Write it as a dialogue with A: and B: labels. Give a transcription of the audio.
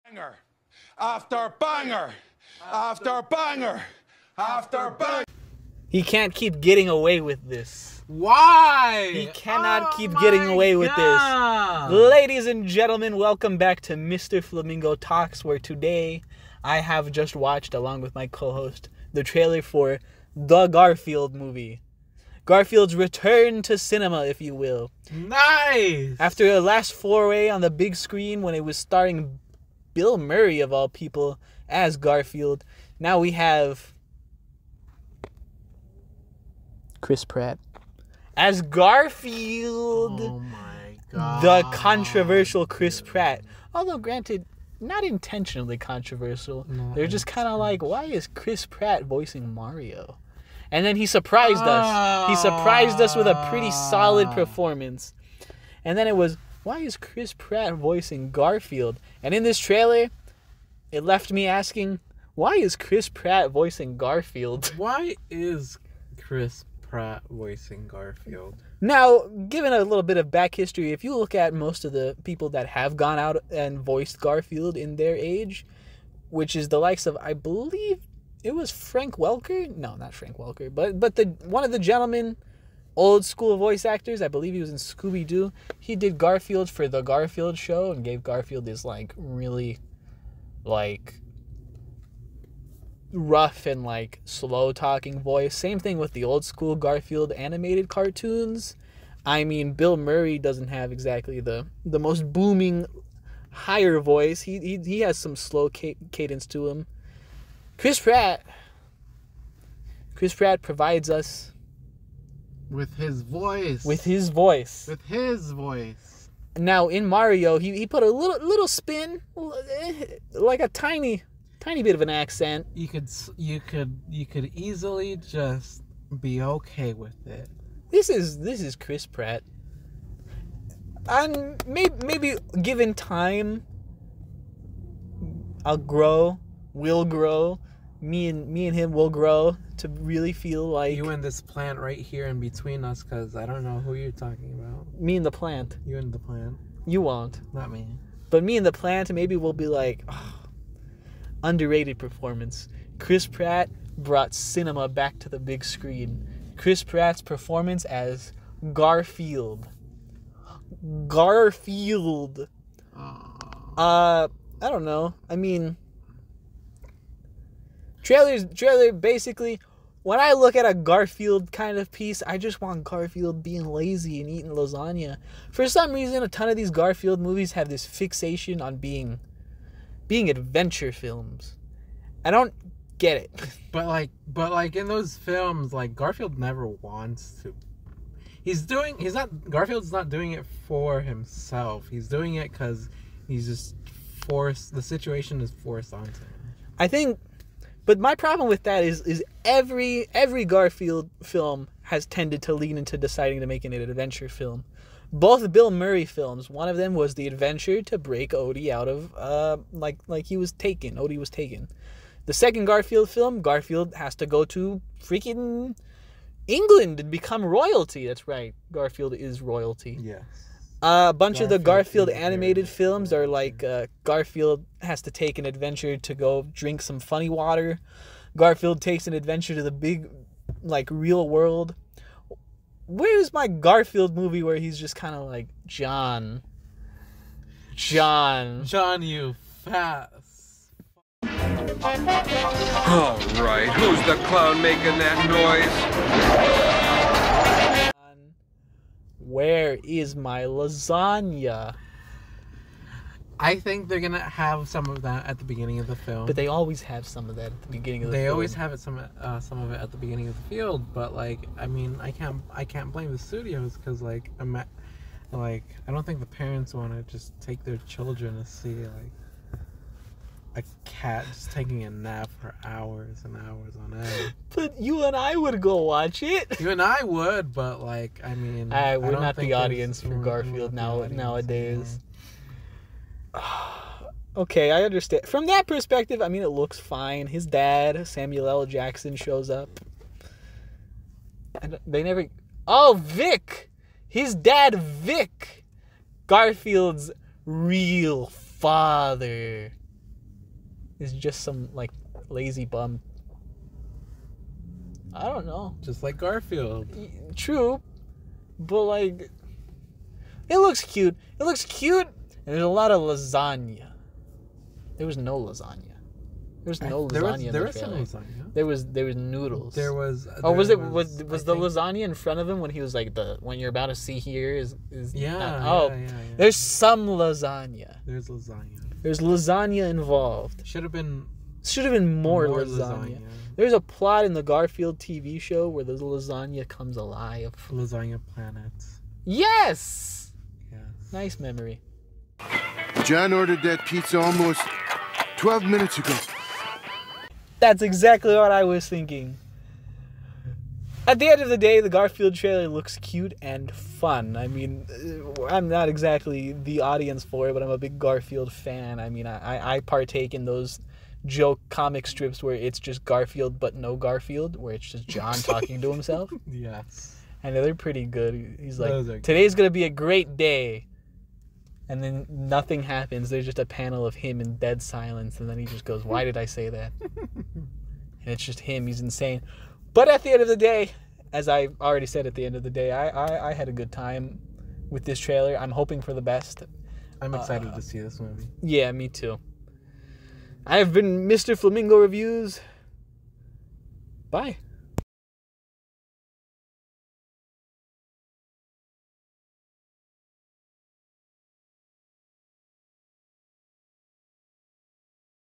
A: Banger after banger after banger after banger.
B: He can't keep getting away with this.
C: Why?
B: He cannot keep getting away with this. Ladies and gentlemen, welcome back to Mr. Flamingo Talks, where today I have just watched, along with my co-host, the trailer for the Garfield movie. Garfield's return to cinema, if you will.
C: Nice!
B: After a last foray on the big screen when it was starring Bill Murray, of all people, as Garfield, now we have Chris Pratt as Garfield.
C: Oh my god.
B: The controversial Chris Pratt. Although, granted, not intentionally controversial. They're just kind of like, why is Chris Pratt voicing Mario? And then he surprised us. He surprised us with a pretty solid performance. And then it was, why is Chris Pratt voicing Garfield? And in this trailer, it left me asking, why is Chris Pratt voicing Garfield?
C: Why is Chris Pratt voicing Garfield?
B: Now, given a little bit of back history, if you look at most of the people that have gone out and voiced Garfield in their age, which is the likes of, I believe, it was Frank Welker? No, not Frank Welker, but the one of the gentlemen, old school voice actors, I believe he was in Scooby-Doo. He did Garfield for the Garfield show and gave Garfield this like really like rough and like slow talking voice. Same thing with the old school Garfield animated cartoons. I mean, Bill Murray doesn't have exactly the most booming higher voice. He has some slow cadence to him. Chris Pratt provides us
C: with his voice.
B: With his voice.
C: With his voice.
B: Now in Mario, he put a little spin, like a tiny bit of an accent.
C: You could easily just be okay with it.
B: This is Chris Pratt. And maybe given time, we'll grow. Me and him will grow to really feel like
C: you and this plant right here in between us, because I don't know who you're talking about.
B: Me and the plant.
C: You and the plant.
B: You won't.
C: Not me.
B: But me and the plant, maybe we'll be like, oh, underrated performance. Chris Pratt brought cinema back to the big screen. Chris Pratt's performance as Garfield. Garfield. I don't know. I mean, trailer basically, when I look at a Garfield kind of piece, I just want Garfield being lazy and eating lasagna. For some reason, a ton of these Garfield movies have this fixation on being adventure films. I don't get it.
C: But like in those films, like Garfield never wants to. Garfield's not doing it for himself. He's doing it because he's just forced. The situation is forced onto him.
B: I think. But my problem with that is every Garfield film has tended to lean into deciding to make it an adventure film. Both Bill Murray films, one of them was the adventure to break Odie out of like he was taken. Odie was taken. The second Garfield film, Garfield has to go to freaking England and become royalty. That's right. Garfield is royalty.
C: Yes.
B: A bunch of the Garfield animated films are like Garfield has to take an adventure to go drink some funny water. Garfield takes an adventure to the big, like, real world. Where's my Garfield movie where he's just kind of like, John,
C: you fast.
A: All right, who's the clown making that noise?
B: Where is my lasagna?
C: I think they're gonna have some of that at the beginning of the film.
B: But they always have some of that at the beginning of the film.
C: They always have some of it at the beginning of the field. But like, I mean, I can't blame the studios, because like, I don't think the parents want to just take their children to see like a cat just taking a nap for hours and hours on end.
B: But you and I would go watch it.
C: You and I would, but like, I mean,
B: we're not the audience for Garfield nowadays. Okay, I understand. From that perspective, I mean, it looks fine. His dad, Samuel L. Jackson, shows up. And they never... Oh, Vic! His dad, Vic! Garfield's real father. is just some like lazy bum. I don't know.
C: Just like Garfield.
B: True, but like, it looks cute. It looks cute, and there's a lot of lasagna. There was no lasagna. There was no lasagna in the trailer.
C: Some lasagna.
B: There was noodles.
C: There was.
B: Oh, was the lasagna in front of him when he was like when you're about to see here is
C: Yeah.
B: not, oh,
C: yeah.
B: there's some lasagna.
C: There's lasagna.
B: There's lasagna involved.
C: Should have been
B: more lasagna. There's a plot in the Garfield TV show where the lasagna comes alive.
C: Lasagna Planet.
B: Yes!
C: Yes.
B: Nice memory.
D: John ordered that pizza almost 12 minutes ago.
B: That's exactly what I was thinking. At the end of the day, the Garfield trailer looks cute and fun. I mean, I'm not exactly the audience for it, but I'm a big Garfield fan. I mean, I partake in those joke comic strips where it's just Garfield but no Garfield, where it's just John talking to himself.
C: Yes.
B: And they're pretty good. He's like,
C: Those are
B: today's going to be a great day. And then nothing happens. There's just a panel of him in dead silence. And then he just goes, why did I say that? And it's just him. He's insane. But at the end of the day, as I already said at the end of the day, I had a good time with this trailer. I'm hoping for the best.
C: I'm excited to see this movie.
B: Yeah, me too. I have been Mr. Flamingo Reviews. Bye.